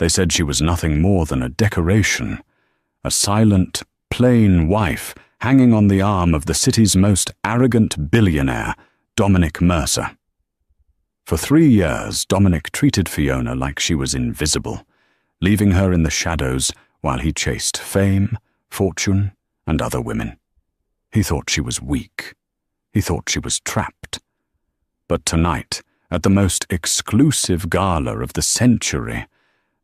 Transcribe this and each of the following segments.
They said she was nothing more than a decoration, a silent, plain wife hanging on the arm of the city's most arrogant billionaire, Dominic Mercer. For 3 years, Dominic treated Fiona like she was invisible, leaving her in the shadows while he chased fame, fortune, and other women. He thought she was weak. He thought she was trapped. But tonight, at the most exclusive gala of the century,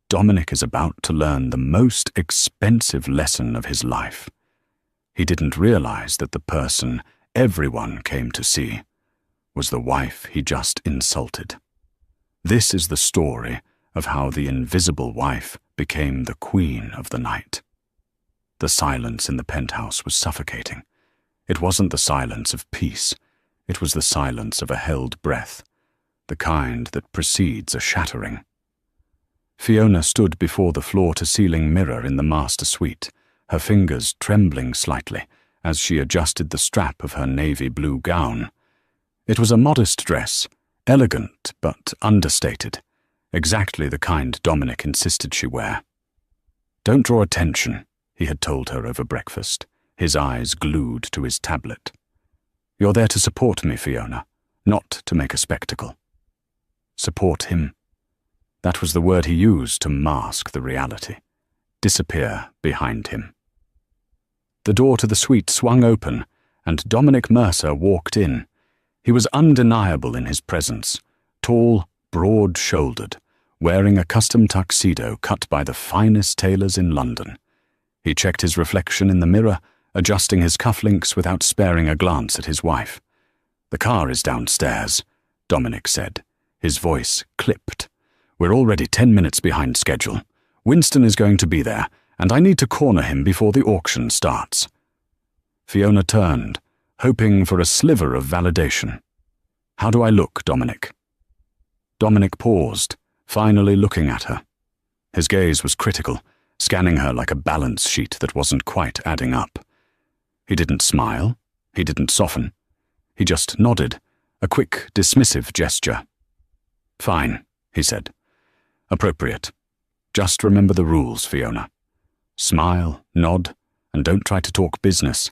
Dominic is about to learn the most expensive lesson of his life. He didn't realize that the person everyone came to see was the wife he just insulted. This is the story of how the invisible wife became the queen of the night. The silence in the penthouse was suffocating. It wasn't the silence of peace. It was the silence of a held breath, the kind that precedes a shattering. Fiona stood before the floor-to-ceiling mirror in the master suite, her fingers trembling slightly as she adjusted the strap of her navy blue gown. It was a modest dress, elegant but understated, exactly the kind Dominic insisted she wear. "Don't draw attention," he had told her over breakfast, his eyes glued to his tablet. "You're there to support me, Fiona, not to make a spectacle." Support him. That was the word he used to mask the reality. Disappear behind him. The door to the suite swung open, and Dominic Mercer walked in. He was undeniable in his presence, tall, broad-shouldered, wearing a custom tuxedo cut by the finest tailors in London. He checked his reflection in the mirror, adjusting his cufflinks without sparing a glance at his wife. "The car is downstairs," Dominic said, his voice clipped. "We're already 10 minutes behind schedule. Winston is going to be there, and I need to corner him before the auction starts." Fiona turned, hoping for a sliver of validation. "How do I look, Dominic?" Dominic paused, finally looking at her. His gaze was critical, scanning her like a balance sheet that wasn't quite adding up. He didn't smile. He didn't soften. He just nodded, a quick, dismissive gesture. "Fine," he said. "Appropriate. Just remember the rules, Fiona. Smile, nod, and don't try to talk business.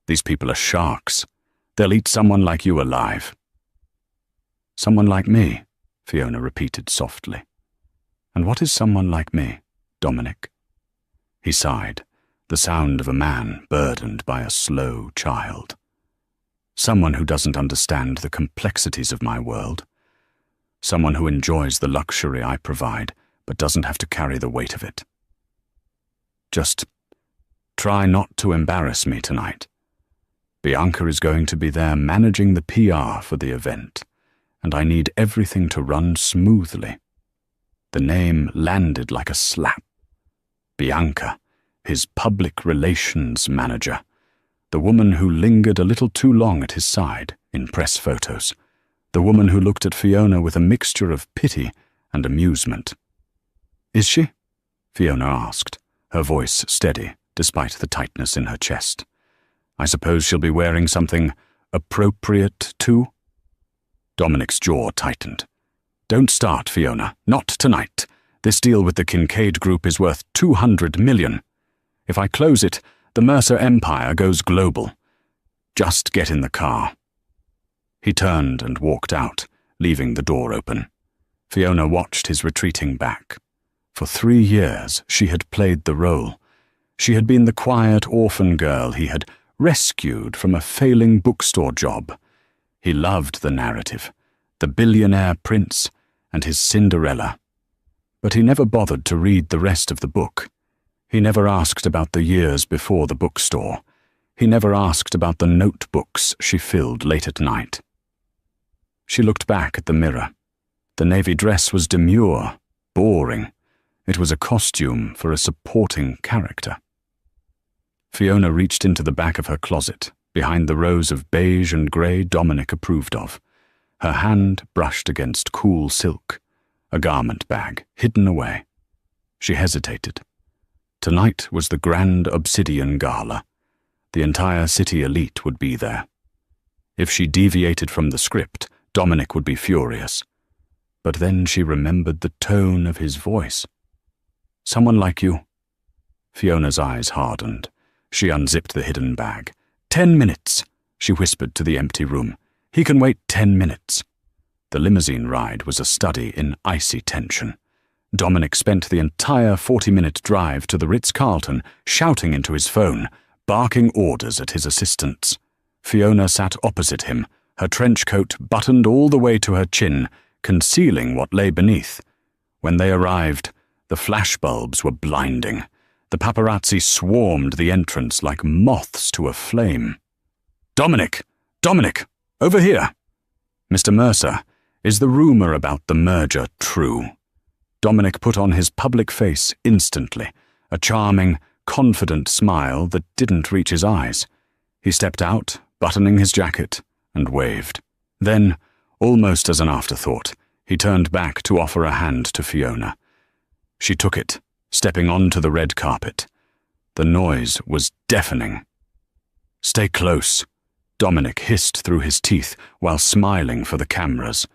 These people are sharks. They'll eat someone like you alive." "Someone like me," Fiona repeated softly. "And what is someone like me, Dominic?" He sighed, the sound of a man burdened by a slow child. "Someone who doesn't understand the complexities of my world. Someone who enjoys the luxury I provide, but doesn't have to carry the weight of it. Just try not to embarrass me tonight. Bianca is going to be there managing the PR for the event, and I need everything to run smoothly." The name landed like a slap. Bianca, his public relations manager, the woman who lingered a little too long at his side in press photos, the woman who looked at Fiona with a mixture of pity and amusement. "Is she?" Fiona asked, her voice steady despite the tightness in her chest. "I suppose she'll be wearing something appropriate too?" Dominic's jaw tightened. "Don't start, Fiona. Not tonight. This deal with the Kincaid Group is worth 200 million. If I close it, the Mercer empire goes global. Just get in the car." He turned and walked out, leaving the door open. Fiona watched his retreating back. For 3 years, she had played the role. She had been the quiet orphan girl he had rescued from a failing bookstore job. He loved the narrative, the billionaire prince and his Cinderella. But he never bothered to read the rest of the book. He never asked about the years before the bookstore. He never asked about the notebooks she filled late at night. She looked back at the mirror. The navy dress was demure, boring. It was a costume for a supporting character. Fiona reached into the back of her closet, behind the rows of beige and grey Dominic approved of. Her hand brushed against cool silk, a garment bag hidden away. She hesitated. Tonight was the grand Obsidian Gala. The entire city elite would be there. If she deviated from the script, Dominic would be furious. But then she remembered the tone of his voice. Someone like you. Fiona's eyes hardened. She unzipped the hidden bag. 10 minutes, she whispered to the empty room. He can wait 10 minutes. The limousine ride was a study in icy tension. Dominic spent the entire 40-minute drive to the Ritz-Carlton shouting into his phone, barking orders at his assistants. Fiona sat opposite him, her trench coat buttoned all the way to her chin, concealing what lay beneath. When they arrived, the flashbulbs were blinding. The paparazzi swarmed the entrance like moths to a flame. "Dominic! Dominic! Over here!" "Mr. Mercer, is the rumor about the merger true?" Dominic put on his public face instantly, a charming, confident smile that didn't reach his eyes. He stepped out, buttoning his jacket, and waved. Then, almost as an afterthought, he turned back to offer a hand to Fiona. She took it, stepping onto the red carpet. The noise was deafening. "Stay close," Dominic hissed through his teeth while smiling for the cameras.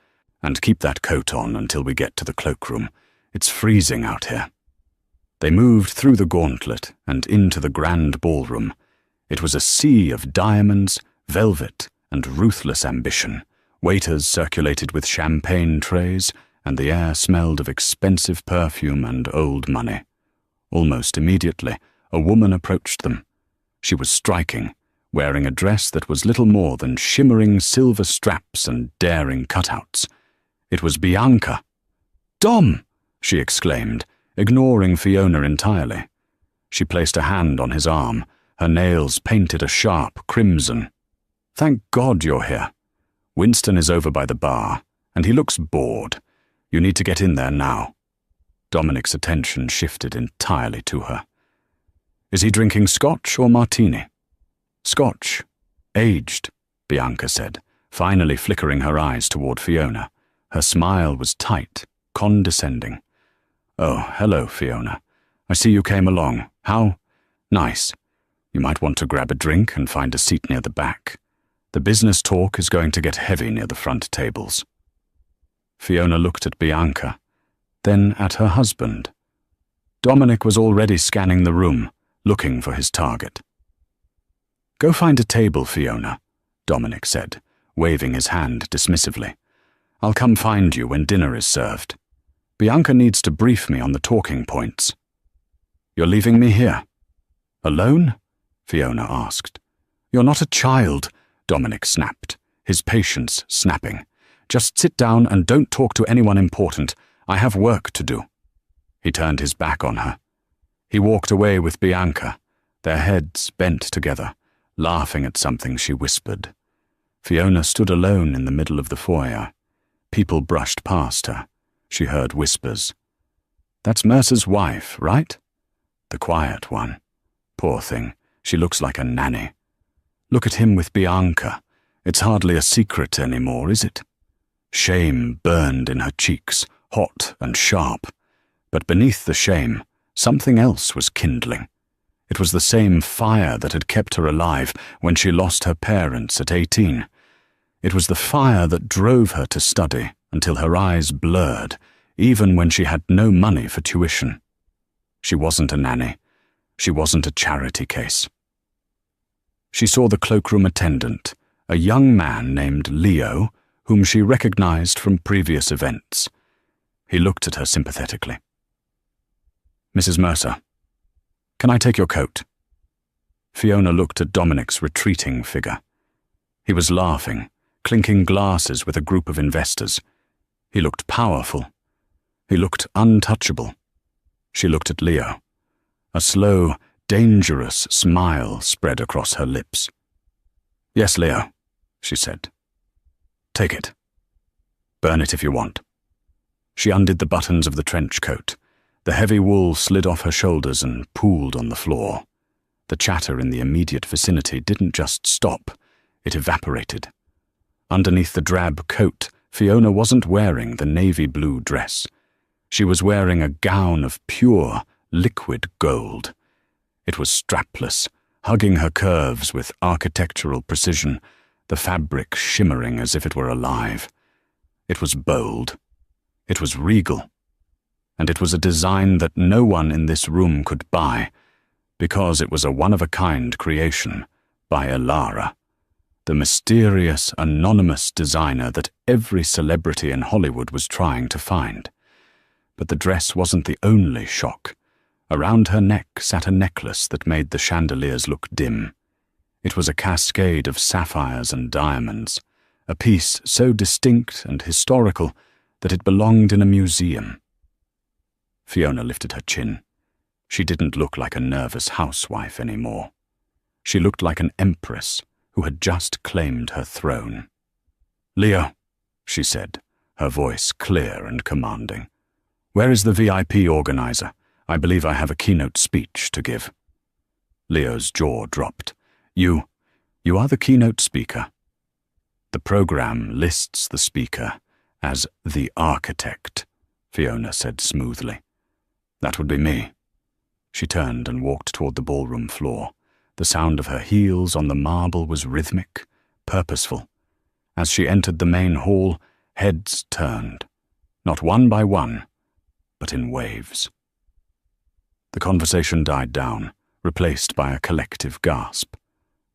"And keep that coat on until we get to the cloakroom. It's freezing out here." They moved through the gauntlet and into the grand ballroom. It was a sea of diamonds, velvet, and ruthless ambition. Waiters circulated with champagne trays, and the air smelled of expensive perfume and old money. Almost immediately, a woman approached them. She was striking, wearing a dress that was little more than shimmering silver straps and daring cutouts. It was Bianca. "Dom!" she exclaimed, ignoring Fiona entirely. She placed a hand on his arm, her nails painted a sharp crimson. "Thank God you're here. Winston is over by the bar, and he looks bored. You need to get in there now." Dominic's attention shifted entirely to her. "Is he drinking scotch or martini?" "Scotch. Aged," Bianca said, finally flickering her eyes toward Fiona. Her smile was tight, condescending. "Oh, hello, Fiona. I see you came along. How nice. You might want to grab a drink and find a seat near the back. The business talk is going to get heavy near the front tables." Fiona looked at Bianca, then at her husband. Dominic was already scanning the room, looking for his target. "Go find a table, Fiona," Dominic said, waving his hand dismissively. "I'll come find you when dinner is served. Bianca needs to brief me on the talking points." "You're leaving me here?" "Alone?" Fiona asked. "You're not a child," Dominic snapped, his patience snapping. "Just sit down and don't talk to anyone important. I have work to do." He turned his back on her. He walked away with Bianca, their heads bent together, laughing at something she whispered. Fiona stood alone in the middle of the foyer. People brushed past her. She heard whispers. "That's Mercer's wife, right?" "The quiet one. Poor thing, she looks like a nanny. Look at him with Bianca. It's hardly a secret anymore, is it?" Shame burned in her cheeks, hot and sharp. But beneath the shame, something else was kindling. It was the same fire that had kept her alive when she lost her parents at 18. It was the fire that drove her to study until her eyes blurred, even when she had no money for tuition. She wasn't a nanny. She wasn't a charity case. She saw the cloakroom attendant, a young man named Leo, whom she recognized from previous events. He looked at her sympathetically. "Mrs. Mercer, can I take your coat?" Fiona looked at Dominic's retreating figure. He was laughing, clinking glasses with a group of investors. He looked powerful. He looked untouchable. She looked at Leo. A slow, dangerous smile spread across her lips. "Yes, Leo," she said. "Take it. Burn it if you want." She undid the buttons of the trench coat. The heavy wool slid off her shoulders and pooled on the floor. The chatter in the immediate vicinity didn't just stop, it evaporated. Underneath the drab coat, Fiona wasn't wearing the navy blue dress. She was wearing a gown of pure, liquid gold. It was strapless, hugging her curves with architectural precision, the fabric shimmering as if it were alive. It was bold. It was regal. and it was a design that no one in this room could buy, because it was a one-of-a-kind creation by Elara, the mysterious, anonymous designer that every celebrity in Hollywood was trying to find. But the dress wasn't the only shock. Around her neck sat a necklace that made the chandeliers look dim. It was a cascade of sapphires and diamonds, a piece so distinct and historical that it belonged in a museum. Fiona lifted her chin. She didn't look like a nervous housewife anymore. She looked like an empress who had just claimed her throne. "Leo," she said, her voice clear and commanding. "Where is the VIP organizer? I believe I have a keynote speech to give." Leo's jaw dropped. You are the keynote speaker." "The program lists the speaker as the architect," Fiona said smoothly. "That would be me." She turned and walked toward the ballroom floor. The sound of her heels on the marble was rhythmic, purposeful. As she entered the main hall, heads turned, not one by one, but in waves. The conversation died down, replaced by a collective gasp.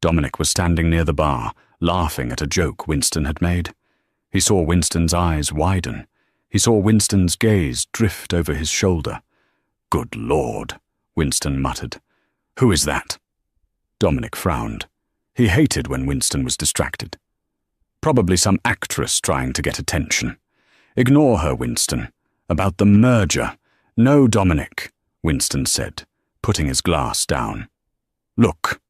Dominic was standing near the bar, laughing at a joke Winston had made. He saw Winston's eyes widen. He saw Winston's gaze drift over his shoulder. "Good Lord," Winston muttered. "Who is that?" Dominic frowned. He hated when Winston was distracted. "Probably some actress trying to get attention. Ignore her, Winston. About the merger." "No, Dominic," Winston said, putting his glass down. "Look."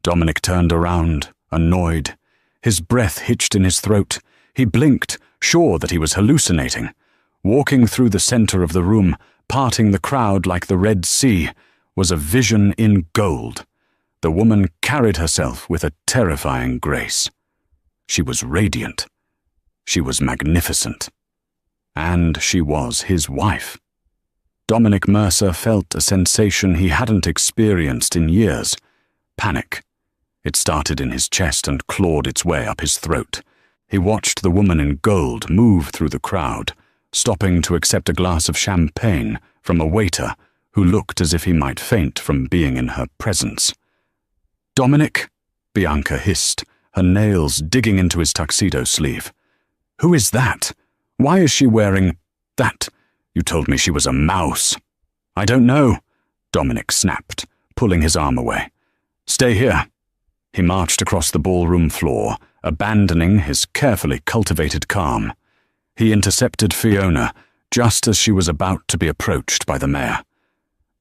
Dominic turned around, annoyed. His breath hitched in his throat. He blinked, sure that he was hallucinating. Walking through the center of the room, parting the crowd like the Red Sea, was a vision in gold. The woman carried herself with a terrifying grace. She was radiant. She was magnificent. And she was his wife. Dominic Mercer felt a sensation he hadn't experienced in years. Panic. It started in his chest and clawed its way up his throat. He watched the woman in gold move through the crowd, stopping to accept a glass of champagne from a waiter who looked as if he might faint from being in her presence. "Dominic," Bianca hissed, her nails digging into his tuxedo sleeve. "Who is that? Why is she wearing that? You told me she was a mouse." "I don't know," Dominic snapped, pulling his arm away. "Stay here." He marched across the ballroom floor, abandoning his carefully cultivated calm. He intercepted Fiona just as she was about to be approached by the mayor.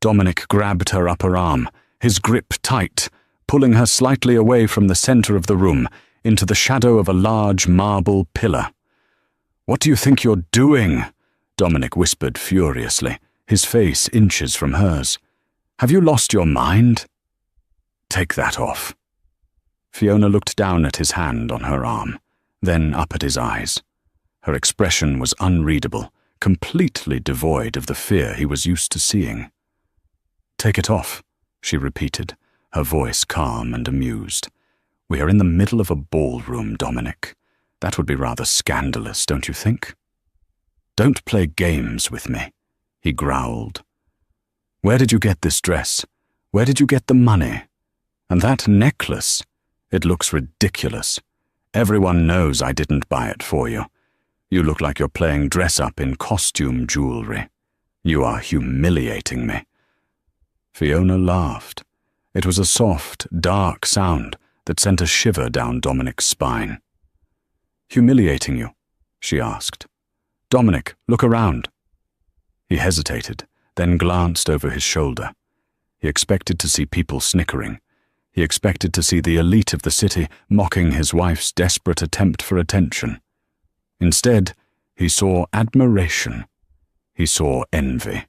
Dominic grabbed her upper arm, his grip tight, pulling her slightly away from the center of the room into the shadow of a large marble pillar. "What do you think you're doing?" Dominic whispered furiously, his face inches from hers. "Have you lost your mind?" "Take that off." Fiona looked down at his hand on her arm, then up at his eyes. Her expression was unreadable, completely devoid of the fear he was used to seeing. "Take it off," she repeated, her voice calm and amused. "We are in the middle of a ballroom, Dominic. That would be rather scandalous, don't you think?" "Don't play games with me," he growled. "Where did you get this dress? Where did you get the money? And that necklace? It looks ridiculous. Everyone knows I didn't buy it for you. You look like you're playing dress-up in costume jewelry. You are humiliating me." Fiona laughed. It was a soft, dark sound that sent a shiver down Dominic's spine. "Humiliating you?" she asked. "Dominic, look around." He hesitated, then glanced over his shoulder. He expected to see people snickering. He expected to see the elite of the city mocking his wife's desperate attempt for attention. Instead, he saw admiration. He saw envy.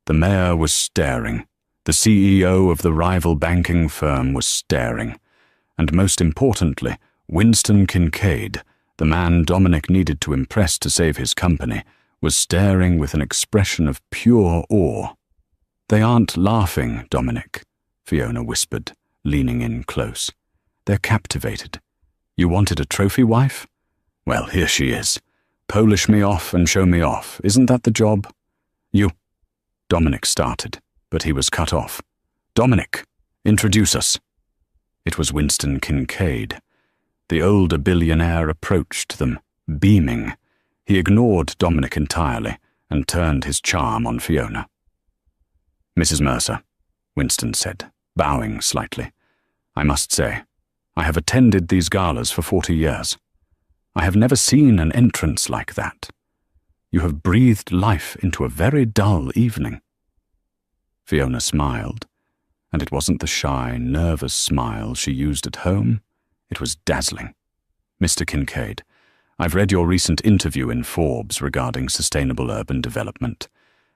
The mayor was staring. The CEO of the rival banking firm was staring. And most importantly, Winston Kincaid, the man Dominic needed to impress to save his company, was staring with an expression of pure awe. "They aren't laughing, Dominic," Fiona whispered, leaning in close. "They're captivated. You wanted a trophy wife? Well, here she is. Polish me off and show me off. Isn't that the job? You. Dominic started, but he was cut off. Dominic, introduce us. It was Winston Kincaid. The older billionaire approached them, beaming. He ignored Dominic entirely and turned his charm on Fiona. Mrs. Mercer, Winston said, bowing slightly, I must say, I have attended these galas for 40 years. I have never seen an entrance like that. You have breathed life into a very dull evening. Fiona smiled, and it wasn't the shy, nervous smile she used at home. It was dazzling. Mr. Kincaid, I've read your recent interview in Forbes regarding sustainable urban development.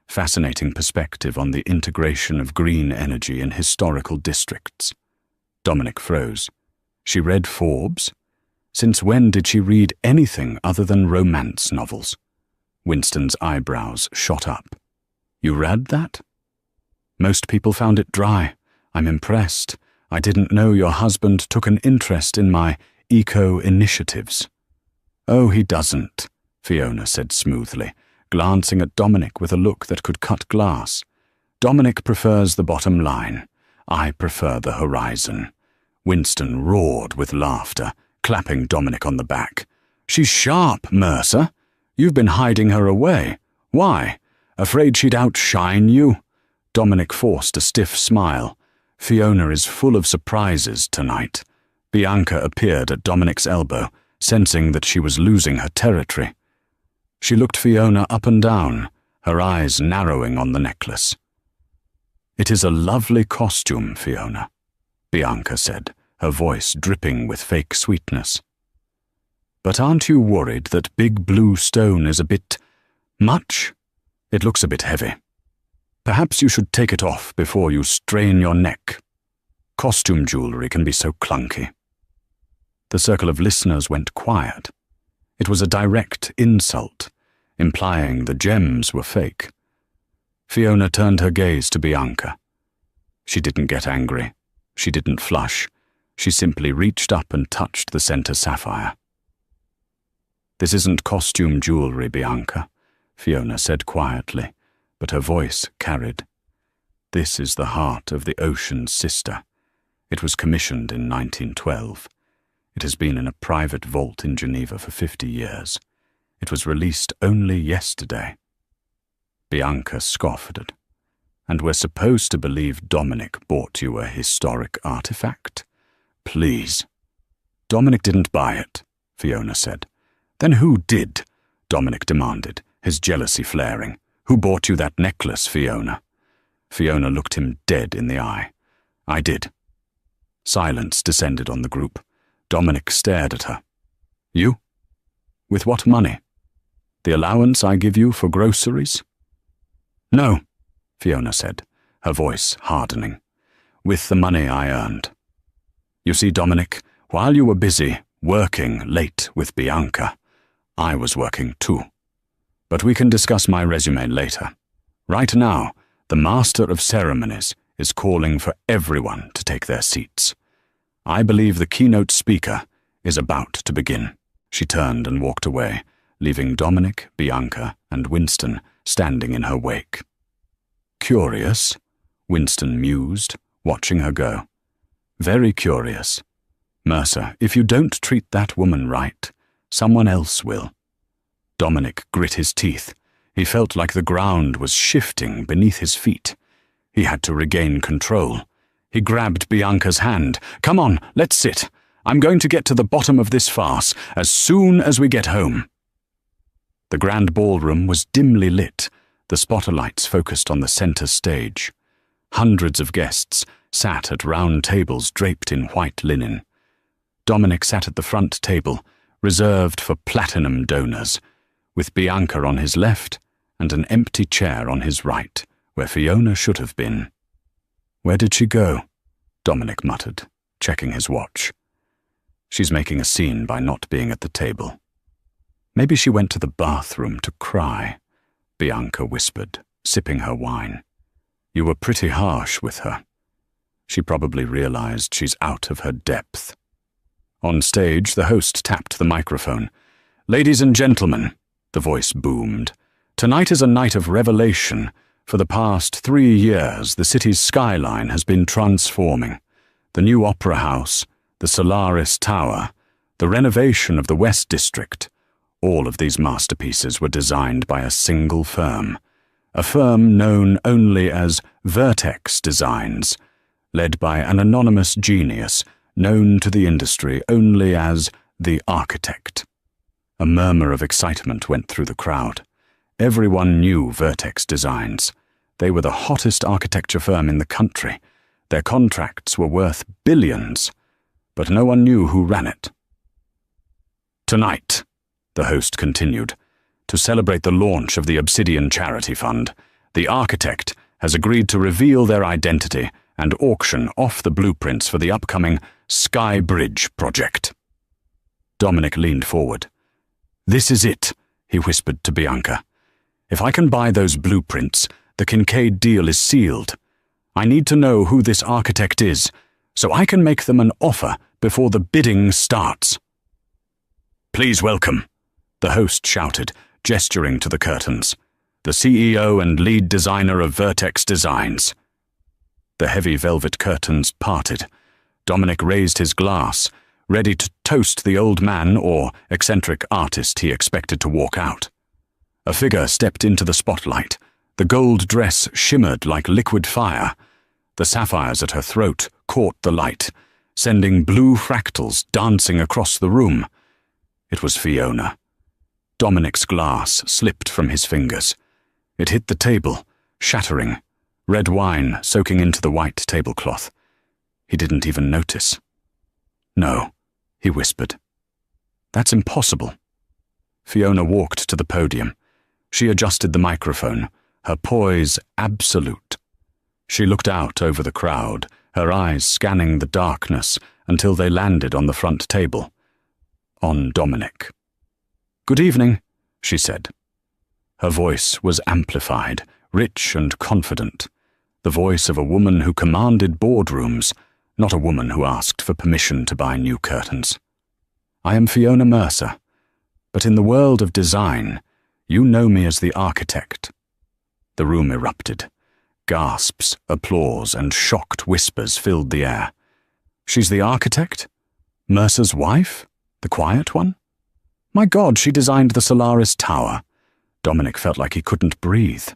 Fascinating perspective on the integration of green energy in historical districts. Dominic froze. She read Forbes? Since when did she read anything other than romance novels? Winston's eyebrows shot up. You read that? Most people found it dry. I'm impressed. I didn't know your husband took an interest in my eco-initiatives. Oh, he doesn't, Fiona said smoothly, glancing at Dominic with a look that could cut glass. Dominic prefers the bottom line. I prefer the horizon. Winston roared with laughter, clapping Dominic on the back. She's sharp, Mercer. You've been hiding her away. Why? Afraid she'd outshine you? Dominic forced a stiff smile. Fiona is full of surprises tonight. Bianca appeared at Dominic's elbow, sensing that she was losing her territory. She looked Fiona up and down, her eyes narrowing on the necklace. It is a lovely costume, Fiona, Bianca said, her voice dripping with fake sweetness. But aren't you worried that big blue stone is a bit much? It looks a bit heavy. Perhaps you should take it off before you strain your neck. Costume jewelry can be so clunky. The circle of listeners went quiet. It was a direct insult, implying the gems were fake. Fiona turned her gaze to Bianca. She didn't get angry. She didn't flush. She simply reached up and touched the center sapphire. This isn't costume jewelry, Bianca, Fiona said quietly, but her voice carried. This is the heart of the ocean's sister. It was commissioned in 1912. It has been in a private vault in Geneva for 50 years. It was released only yesterday. Bianca scoffed. And we're supposed to believe Dominic bought you a historic artifact? Please. Dominic didn't buy it, Fiona said. Then who did? Dominic demanded, his jealousy flaring. Who bought you that necklace, Fiona? Fiona looked him dead in the eye. I did. Silence descended on the group. Dominic stared at her. You? With what money? The allowance I give you for groceries? No, Fiona said, her voice hardening. With the money I earned. You see, Dominic, while you were busy working late with Bianca, I was working too. But we can discuss my resume later. Right now, the Master of Ceremonies is calling for everyone to take their seats. I believe the keynote speaker is about to begin. She turned and walked away, leaving Dominic, Bianca, and Winston standing in her wake. Curious, Winston mused, watching her go. Very curious. Mercer, if you don't treat that woman right, someone else will. Dominic grit his teeth. He felt like the ground was shifting beneath his feet. He had to regain control. He grabbed Bianca's hand. Come on, let's sit. I'm going to get to the bottom of this farce as soon as we get home. The grand ballroom was dimly lit, the spotlights focused on the center stage. Hundreds of guests sat at round tables draped in white linen. Dominic sat at the front table, reserved for platinum donors, with Bianca on his left and an empty chair on his right, where Fiona should have been. Where did she go? Dominic muttered, checking his watch. She's making a scene by not being at the table. Maybe she went to the bathroom to cry, Bianca whispered, sipping her wine. You were pretty harsh with her. She probably realized she's out of her depth. On stage, the host tapped the microphone. Ladies and gentlemen, the voice boomed. "Tonight is a night of revelation. For the past 3 years, the city's skyline has been transforming. The new Opera House, the Solaris Tower, the renovation of the West District. All of these masterpieces were designed by a single firm. A firm known only as Vertex Designs, led by an anonymous genius known to the industry only as the Architect." A murmur of excitement went through the crowd. Everyone knew Vertex Designs. They were the hottest architecture firm in the country. Their contracts were worth billions, but no one knew who ran it. "Tonight," the host continued, "to celebrate the launch of the Obsidian Charity Fund, the Architect has agreed to reveal their identity and auction off the blueprints for the upcoming Sky Bridge project." Dominic leaned forward. "This is it," he whispered to Bianca. "If I can buy those blueprints, the Kincaid deal is sealed. I need to know who this architect is, so I can make them an offer before the bidding starts." "Please welcome," the host shouted, gesturing to the curtains, "the CEO and lead designer of Vertex Designs." The heavy velvet curtains parted. Dominic raised his glass, ready to toast the old man or eccentric artist he expected to walk out. A figure stepped into the spotlight. The gold dress shimmered like liquid fire. The sapphires at her throat caught the light, sending blue fractals dancing across the room. It was Fiona. Dominic's glass slipped from his fingers. It hit the table, shattering, red wine soaking into the white tablecloth. He didn't even notice. "No," he whispered. "That's impossible." Fiona walked to the podium. She adjusted the microphone, her poise absolute. She looked out over the crowd, her eyes scanning the darkness until they landed on the front table. On Dominic. "Good evening," she said. Her voice was amplified, rich and confident. The voice of a woman who commanded boardrooms, not a woman who asked for permission to buy new curtains. "I am Fiona Mercer, but in the world of design, you know me as the Architect." The room erupted. Gasps, applause, and shocked whispers filled the air. "She's the Architect? Mercer's wife? The quiet one? My God, she designed the Solaris Tower." Dominic felt like he couldn't breathe.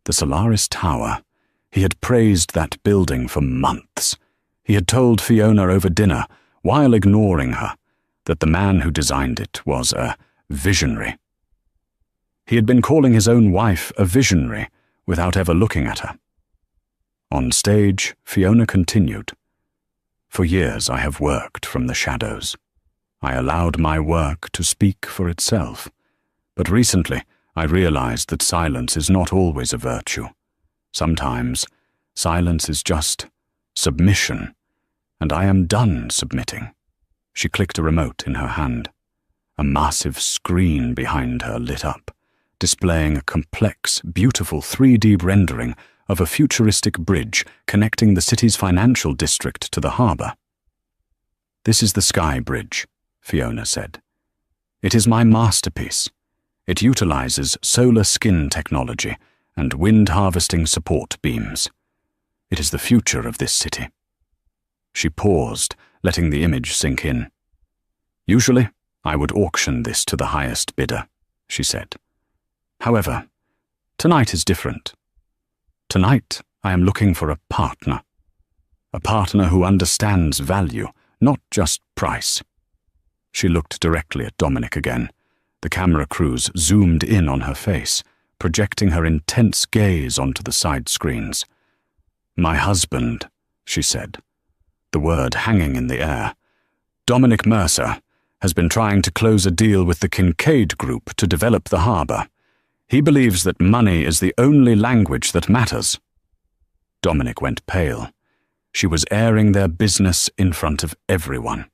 The Solaris Tower. He had praised that building for months. He had told Fiona over dinner, while ignoring her, that the man who designed it was a visionary. He had been calling his own wife a visionary without ever looking at her. On stage, Fiona continued. "For years I have worked from the shadows. I allowed my work to speak for itself. But recently I realized that silence is not always a virtue. Sometimes silence is just submission, and I am done submitting." She clicked a remote in her hand. A massive screen behind her lit up, displaying a complex, beautiful 3D rendering of a futuristic bridge connecting the city's financial district to the harbor. "This is the Sky Bridge," Fiona said. "It is my masterpiece. It utilizes solar skin technology and wind harvesting support beams. It is the future of this city." She paused, letting the image sink in. "Usually, I would auction this to the highest bidder," she said. "However, tonight is different. Tonight, I am looking for a partner who understands value, not just price." She looked directly at Dominic again. The camera crews zoomed in on her face, projecting her intense gaze onto the side screens. "My husband," she said, the word hanging in the air. "Dominic Mercer has been trying to close a deal with the Kincaid Group to develop the harbor. He believes that money is the only language that matters." Dominic went pale. She was airing their business in front of everyone.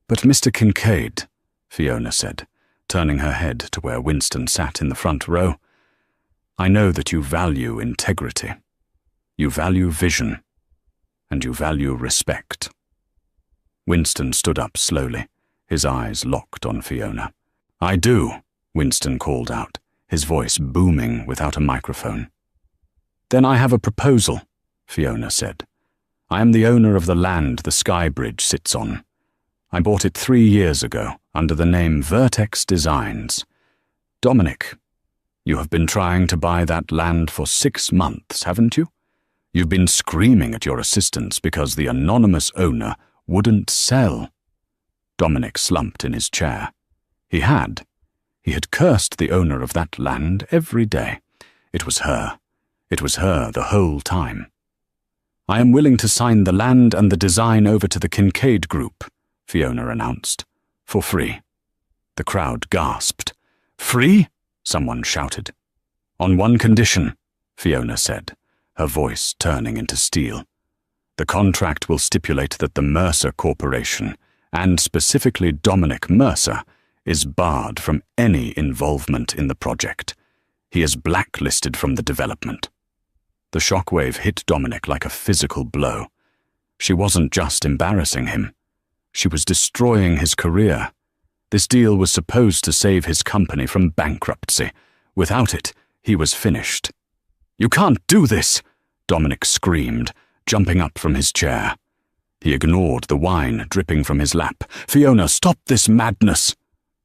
"But Mr. Kincaid," Fiona said, turning her head to where Winston sat in the front row, "I know that you value integrity. You value vision. And you value respect." Winston stood up slowly, his eyes locked on Fiona. "I do," Winston called out, his voice booming without a microphone. "Then I have a proposal," Fiona said. "I am the owner of the land the Sky Bridge sits on. I bought it 3 years ago under the name Vertex Designs. Dominic, you have been trying to buy that land for 6 months, haven't you? You've been screaming at your assistants because the anonymous owner wouldn't sell." Dominic slumped in his chair. He had cursed the owner of that land every day. It was her the whole time. "I am willing to sign the land and the design over to the Kincaid Group," Fiona announced, "for free." The crowd gasped. "Free?" someone shouted. "On one condition," Fiona said, her voice turning into steel. "The contract will stipulate that the Mercer Corporation, and specifically Dominic Mercer, is barred from any involvement in the project. He is blacklisted from the development." The shockwave hit Dominic like a physical blow. She wasn't just embarrassing him. She was destroying his career. This deal was supposed to save his company from bankruptcy. Without it, he was finished. "You can't do this!" Dominic screamed, jumping up from his chair. He ignored the wine dripping from his lap. "Fiona, stop this madness!"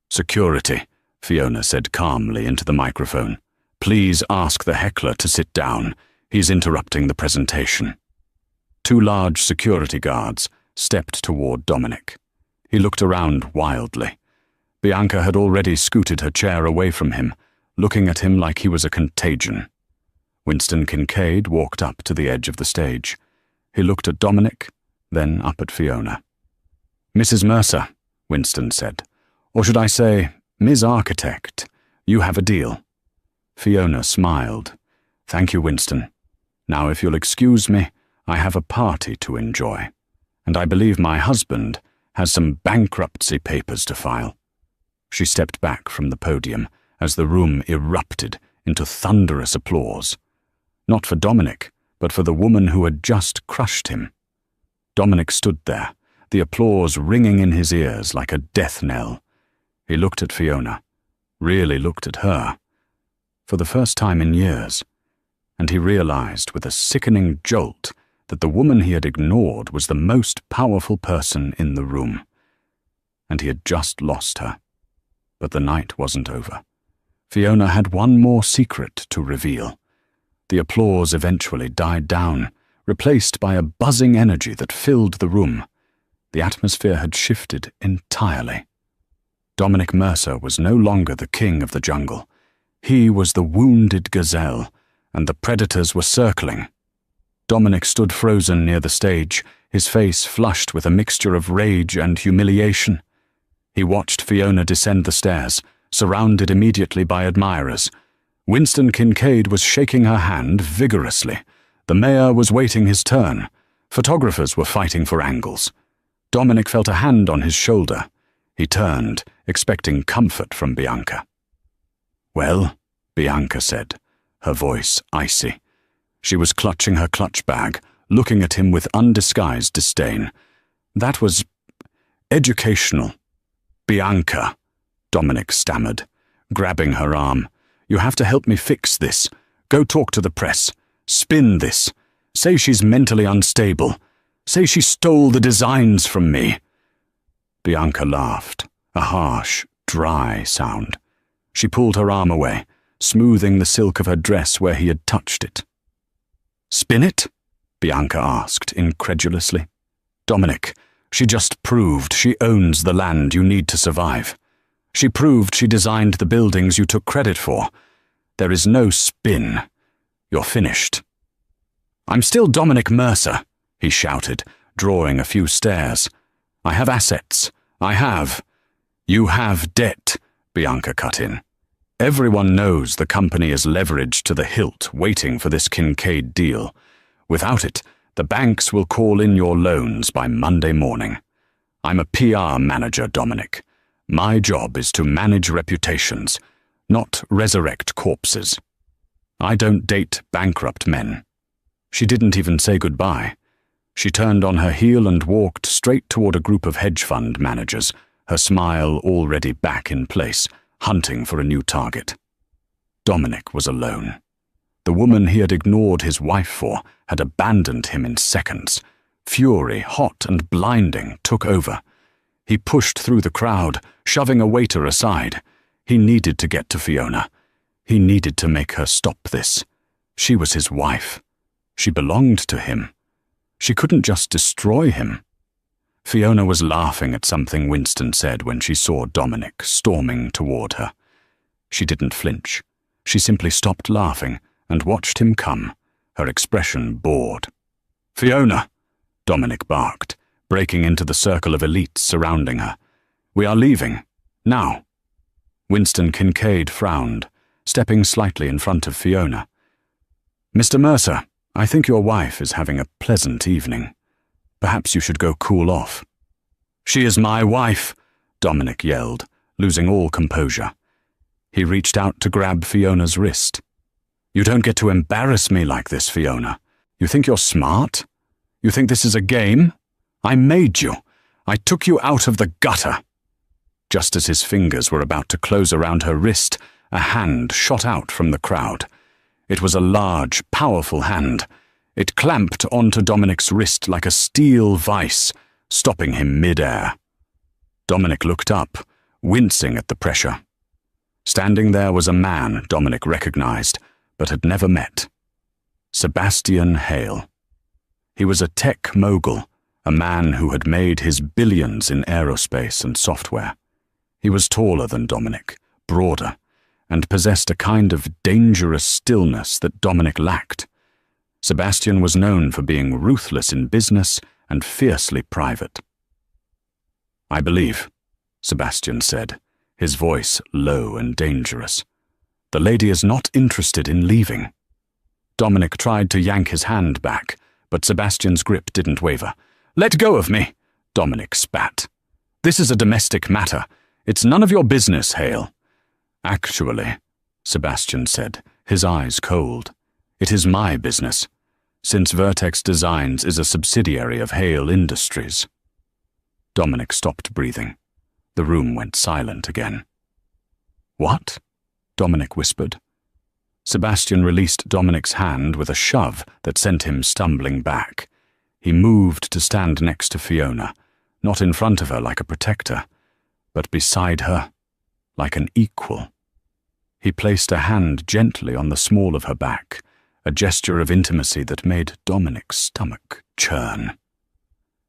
"Security," Fiona said calmly into the microphone. "Please ask the heckler to sit down. He's interrupting the presentation." 2 large security guards stepped toward Dominic. He looked around wildly. Bianca had already scooted her chair away from him, looking at him like he was a contagion. Winston Kincaid walked up to the edge of the stage. He looked at Dominic, then up at Fiona. "Mrs. Mercer," Winston said, "or should I say, Ms. Architect, you have a deal." Fiona smiled. "Thank you, Winston. Now, if you'll excuse me, I have a party to enjoy, and I believe my husband has some bankruptcy papers to file." She stepped back from the podium as the room erupted into thunderous applause. Not for Dominic, but for the woman who had just crushed him. Dominic stood there, the applause ringing in his ears like a death knell. He looked at Fiona, really looked at her, for the first time in years, and he realized with a sickening jolt that the woman he had ignored was the most powerful person in the room. And he had just lost her. But the night wasn't over. Fiona had one more secret to reveal. The applause eventually died down, replaced by a buzzing energy that filled the room. The atmosphere had shifted entirely. Dominic Mercer was no longer the king of the jungle. He was the wounded gazelle, and the predators were circling. Dominic stood frozen near the stage, his face flushed with a mixture of rage and humiliation. He watched Fiona descend the stairs, surrounded immediately by admirers. Winston Kincaid was shaking her hand vigorously. The mayor was waiting his turn. Photographers were fighting for angles. Dominic felt a hand on his shoulder. He turned, expecting comfort from Bianca. "Well," Bianca said, her voice icy. She was clutching her clutch bag, looking at him with undisguised disdain. "That was educational." "Bianca," Dominic stammered, grabbing her arm. "You have to help me fix this. Go talk to the press. Spin this. Say she's mentally unstable. Say she stole the designs from me." Bianca laughed, a harsh, dry sound. She pulled her arm away, smoothing the silk of her dress where he had touched it. "Spin it?" Bianca asked incredulously. "Dominic, she just proved she owns the land you need to survive. She proved she designed the buildings you took credit for. There is no spin. You're finished." "I'm still Dominic Mercer," he shouted, drawing a few stairs. "I have assets. I have." "You have debt," Bianca cut in. "Everyone knows the company is leveraged to the hilt waiting for this Kincaid deal. Without it, the banks will call in your loans by Monday morning. I'm a PR manager, Dominic. My job is to manage reputations, not resurrect corpses. I don't date bankrupt men." She didn't even say goodbye. She turned on her heel and walked straight toward a group of hedge fund managers, her smile already back in place, hunting for a new target. Dominic was alone. The woman he had ignored his wife for had abandoned him in seconds. Fury, hot and blinding, took over. He pushed through the crowd, shoving a waiter aside. He needed to get to Fiona. He needed to make her stop this. She was his wife. She belonged to him. She couldn't just destroy him. Fiona was laughing at something Winston said when she saw Dominic storming toward her. She didn't flinch. She simply stopped laughing and watched him come, her expression bored. "Fiona!" Dominic barked, breaking into the circle of elites surrounding her. "We are leaving. Now." Winston Kincaid frowned, stepping slightly in front of Fiona. "Mr. Mercer, I think your wife is having a pleasant evening. Perhaps you should go cool off." "She is my wife," Dominic yelled, losing all composure. He reached out to grab Fiona's wrist. "You don't get to embarrass me like this, Fiona. You think you're smart? You think this is a game? I made you. I took you out of the gutter." Just as his fingers were about to close around her wrist, a hand shot out from the crowd. It was a large, powerful hand. It clamped onto Dominic's wrist like a steel vice, stopping him mid-air. Dominic looked up, wincing at the pressure. Standing there was a man Dominic recognized, but had never met. Sebastian Hale. He was a tech mogul, a man who had made his billions in aerospace and software. He was taller than Dominic, broader, and possessed a kind of dangerous stillness that Dominic lacked. Sebastian was known for being ruthless in business and fiercely private. "I believe," Sebastian said, his voice low and dangerous. "The lady is not interested in leaving." Dominic tried to yank his hand back, but Sebastian's grip didn't waver. "Let go of me," Dominic spat. "This is a domestic matter. It's none of your business, Hale." "Actually," Sebastian said, his eyes cold, "it is my business, since Vertex Designs is a subsidiary of Hale Industries." Dominic stopped breathing. The room went silent again. "What?" Dominic whispered. Sebastian released Dominic's hand with a shove that sent him stumbling back. He moved to stand next to Fiona, not in front of her like a protector, but beside her, like an equal. He placed a hand gently on the small of her back, a gesture of intimacy that made Dominic's stomach churn.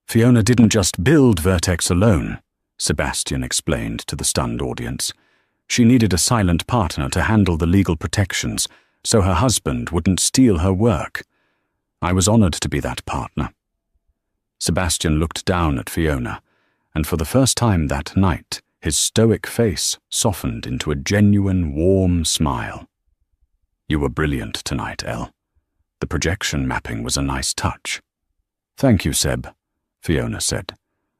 "Fiona didn't just build Vertex alone," Sebastian explained to the stunned audience. "She needed a silent partner to handle the legal protections, so her husband wouldn't steal her work. I was honored to be that partner." Sebastian looked down at Fiona, and for the first time that night, his stoic face softened into a genuine, warm smile. "You were brilliant tonight, Elle. The projection mapping was a nice touch." "Thank you, Seb," Fiona said,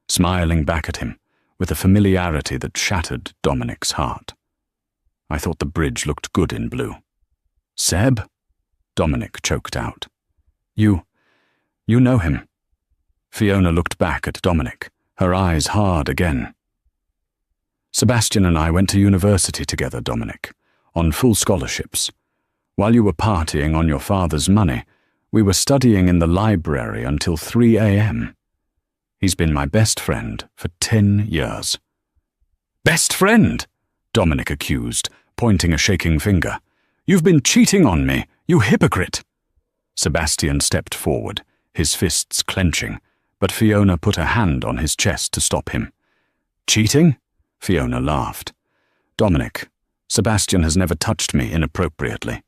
smiling back at him with a familiarity that shattered Dominic's heart. "I thought the bridge looked good in blue." "Seb?" Dominic choked out. You know him." Fiona looked back at Dominic, her eyes hard again. "Sebastian and I went to university together, Dominic, on full scholarships. While you were partying on your father's money, we were studying in the library until 3 a.m. He's been my best friend for 10 years. "Best friend?" Dominic accused, pointing a shaking finger. "You've been cheating on me, you hypocrite." Sebastian stepped forward, his fists clenching, but Fiona put a hand on his chest to stop him. "Cheating?" Fiona laughed. "Dominic, Sebastian has never touched me inappropriately.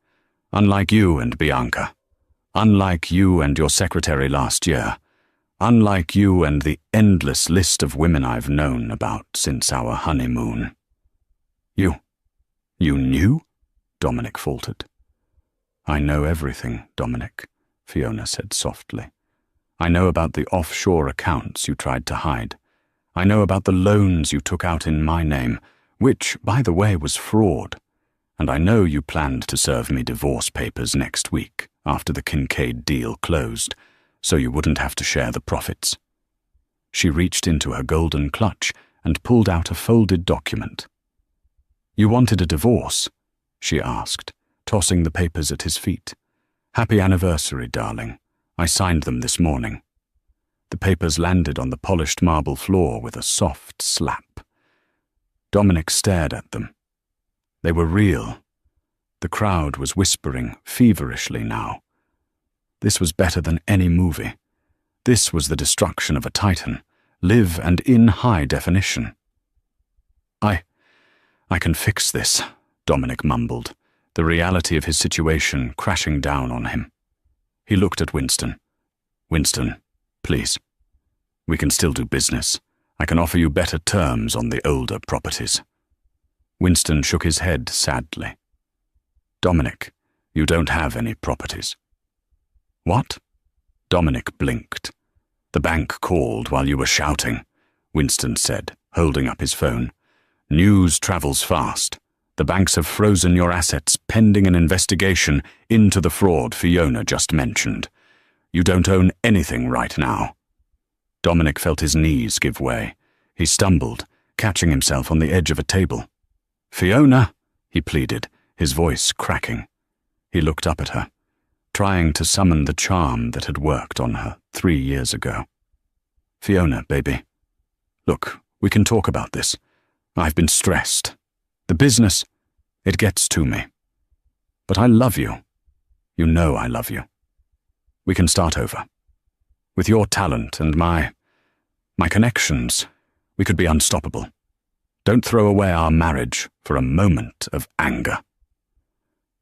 Unlike you and Bianca. Unlike you and your secretary last year. Unlike you and the endless list of women I've known about since our honeymoon." You knew?" Dominic faltered. "I know everything, Dominic," Fiona said softly. "I know about the offshore accounts you tried to hide. I know about the loans you took out in my name, which, by the way, was fraud. And I know you planned to serve me divorce papers next week, after the Kincaid deal closed, so you wouldn't have to share the profits." She reached into her golden clutch and pulled out a folded document. You wanted a divorce? She asked, tossing the papers at his feet. Happy anniversary, darling. I signed them this morning. The papers landed on the polished marble floor with a soft slap. Dominic stared at them. They were real. The crowd was whispering feverishly now. This was better than any movie. This was the destruction of a titan, live and in high definition. I can fix this, Dominic mumbled, the reality of his situation crashing down on him. He looked at Winston. Winston, please. We can still do business. I can offer you better terms on the older properties. Winston shook his head sadly. Dominic, you don't have any properties. What? Dominic blinked. The bank called while you were shouting, Winston said, holding up his phone. News travels fast. The banks have frozen your assets pending an investigation into the fraud Fiona just mentioned. You don't own anything right now. Dominic felt his knees give way. He stumbled, catching himself on the edge of a table. Fiona, he pleaded, his voice cracking. He looked up at her, trying to summon the charm that had worked on her 3 years ago. Fiona, baby. Look, we can talk about this. I've been stressed. The business, it gets to me. But I love you. You know I love you. We can start over. With your talent and my connections, we could be unstoppable. Don't throw away our marriage for a moment of anger.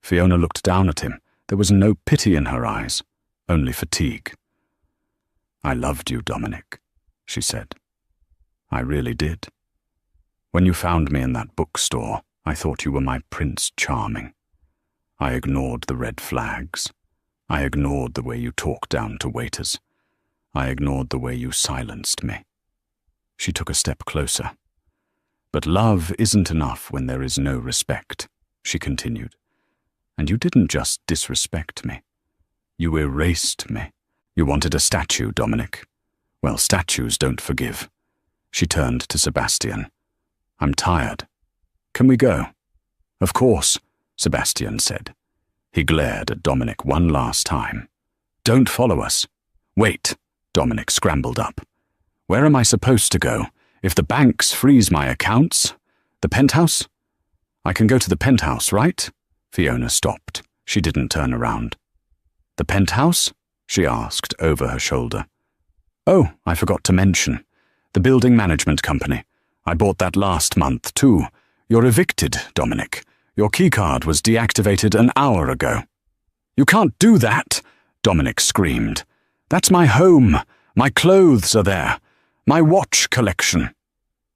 Fiona looked down at him. There was no pity in her eyes, only fatigue. I loved you, Dominic, she said. I really did. When you found me in that bookstore, I thought you were my Prince Charming. I ignored the red flags. I ignored the way you talked down to waiters. I ignored the way you silenced me. She took a step closer. But love isn't enough when there is no respect, she continued. And you didn't just disrespect me. You erased me. You wanted a statue, Dominic. Well, statues don't forgive. She turned to Sebastian. I'm tired. Can we go? Of course, Sebastian said. He glared at Dominic one last time. Don't follow us. Wait, Dominic scrambled up. Where am I supposed to go? If the banks freeze my accounts? The penthouse? I can go to the penthouse, right? Fiona stopped. She didn't turn around. The penthouse? She asked over her shoulder. Oh, I forgot to mention. The building management company. I bought that last month, too. You're evicted, Dominic. Your keycard was deactivated an hour ago. You can't do that, Dominic screamed. That's my home. My clothes are there. My watch collection.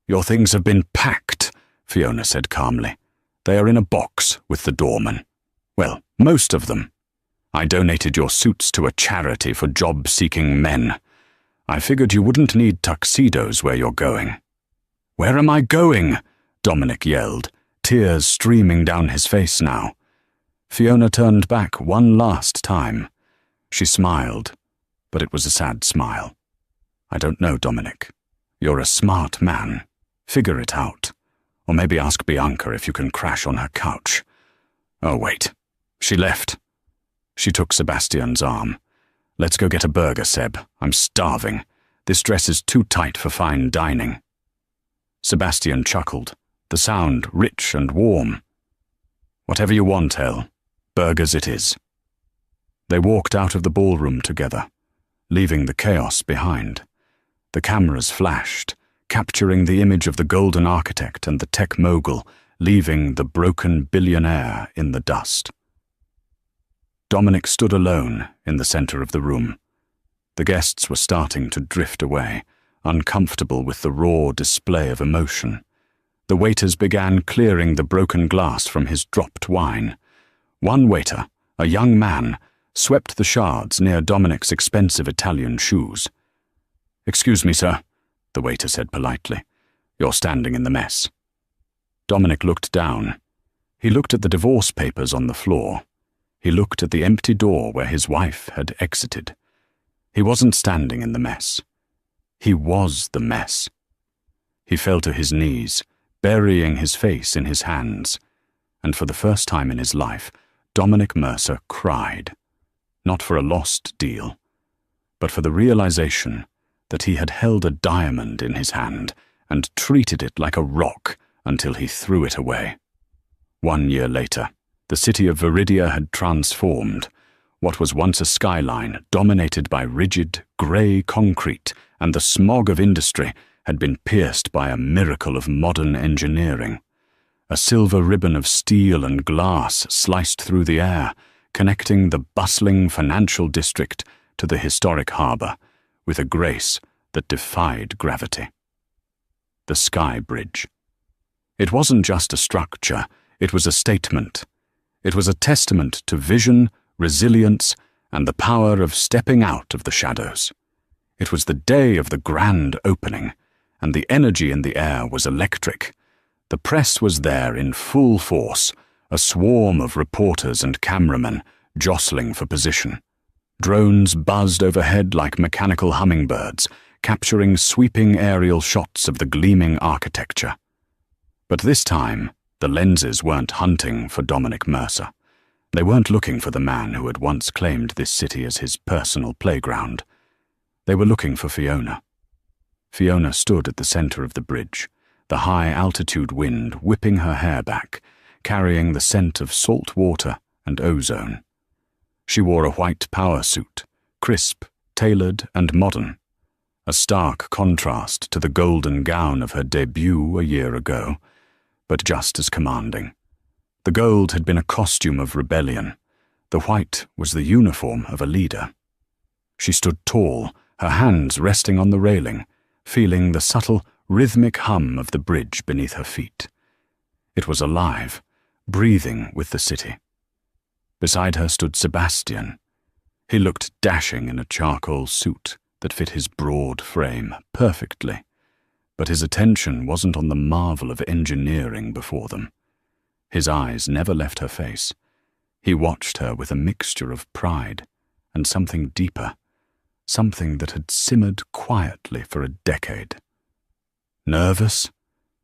Your things have been packed, Fiona said calmly. They are in a box with the doorman. Well, most of them. I donated your suits to a charity for job-seeking men. I figured you wouldn't need tuxedos where you're going. Where am I going? Dominic yelled, tears streaming down his face now. Fiona turned back one last time. She smiled, but it was a sad smile. I don't know, Dominic. You're a smart man. Figure it out. Or maybe ask Bianca if you can crash on her couch. Oh, wait. She left. She took Sebastian's arm. Let's go get a burger, Seb. I'm starving. This dress is too tight for fine dining. Sebastian chuckled, the sound rich and warm. Whatever you want, Elle. Burgers it is. They walked out of the ballroom together, leaving the chaos behind. The cameras flashed, capturing the image of the golden architect and the tech mogul, leaving the broken billionaire in the dust. Dominic stood alone in the center of the room. The guests were starting to drift away, uncomfortable with the raw display of emotion. The waiters began clearing the broken glass from his dropped wine. One waiter, a young man, swept the shards near Dominic's expensive Italian shoes. Excuse me, sir, the waiter said politely. You're standing in the mess. Dominic looked down. He looked at the divorce papers on the floor. He looked at the empty door where his wife had exited. He wasn't standing in the mess. He was the mess. He fell to his knees, burying his face in his hands, and for the first time in his life, Dominic Mercer cried, not for a lost deal, but for the realization that he had held a diamond in his hand and treated it like a rock until he threw it away. 1 year later, the city of Viridia had transformed. What was once a skyline dominated by rigid, grey concrete and the smog of industry had been pierced by a miracle of modern engineering. A silver ribbon of steel and glass sliced through the air, connecting the bustling financial district to the historic harbour with a grace that defied gravity. The Sky Bridge. It wasn't just a structure, it was a statement. It was a testament to vision, resilience, and the power of stepping out of the shadows. It was the day of the grand opening, and the energy in the air was electric. The press was there in full force, a swarm of reporters and cameramen jostling for position. Drones buzzed overhead like mechanical hummingbirds, capturing sweeping aerial shots of the gleaming architecture. But this time, the lenses weren't hunting for Dominic Mercer. They weren't looking for the man who had once claimed this city as his personal playground. They were looking for Fiona. Fiona stood at the center of the bridge, the high-altitude wind whipping her hair back, carrying the scent of salt water and ozone. She wore a white power suit, crisp, tailored, and modern, a stark contrast to the golden gown of her debut a year ago, but just as commanding. The gold had been a costume of rebellion. The white was the uniform of a leader. She stood tall, her hands resting on the railing, feeling the subtle, rhythmic hum of the bridge beneath her feet. It was alive, breathing with the city. Beside her stood Sebastian. He looked dashing in a charcoal suit that fit his broad frame perfectly, but his attention wasn't on the marvel of engineering before them. His eyes never left her face. He watched her with a mixture of pride and something deeper, something that had simmered quietly for a decade. "Nervous?"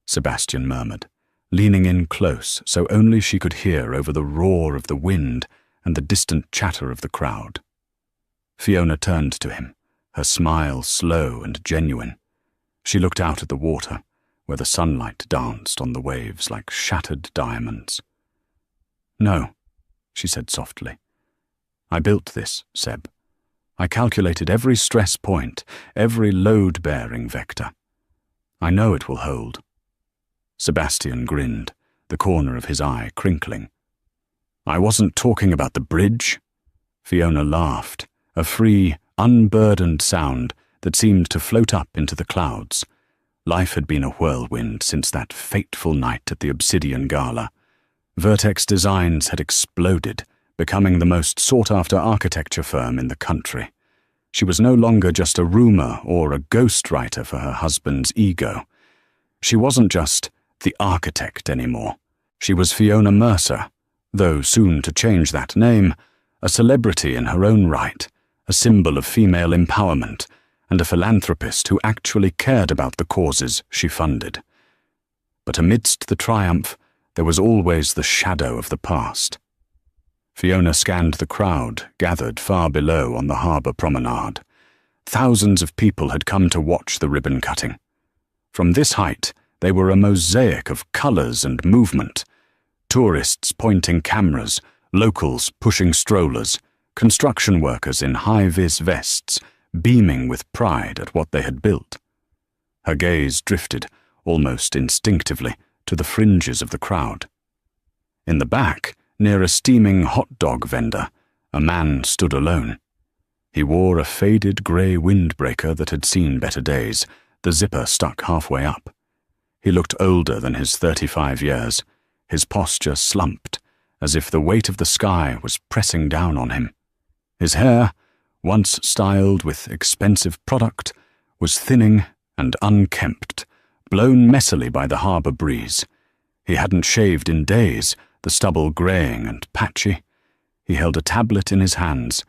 Sebastian murmured, leaning in close so only she could hear over the roar of the wind and the distant chatter of the crowd. Fiona turned to him, her smile slow and genuine. She looked out at the water, where the sunlight danced on the waves like shattered diamonds. "No," she said softly. "I built this, Seb. I calculated every stress point, every load-bearing vector. I know it will hold." Sebastian grinned, the corner of his eye crinkling. "I wasn't talking about the bridge." Fiona laughed, a free, unburdened sound that seemed to float up into the clouds. Life had been a whirlwind since that fateful night at the Obsidian Gala. Vertex Designs had exploded, becoming the most sought-after architecture firm in the country. She was no longer just a rumor or a ghostwriter for her husband's ego. She wasn't just the architect anymore. She was Fiona Mercer, though soon to change that name, a celebrity in her own right, a symbol of female empowerment, and a philanthropist who actually cared about the causes she funded. But amidst the triumph, there was always the shadow of the past. Fiona scanned the crowd gathered far below on the harbour promenade. Thousands of people had come to watch the ribbon cutting. From this height, they were a mosaic of colours and movement. Tourists pointing cameras, locals pushing strollers, construction workers in high-vis vests, beaming with pride at what they had built. Her gaze drifted, almost instinctively, to the fringes of the crowd. In the back, near a steaming hot dog vendor, a man stood alone. He wore a faded grey windbreaker that had seen better days, the zipper stuck halfway up. He looked older than his 35 years, his posture slumped, as if the weight of the sky was pressing down on him. His hair, once styled with expensive product, was thinning and unkempt, blown messily by the harbour breeze. He hadn't shaved in days, the stubble greying and patchy. He held a tablet in his hands,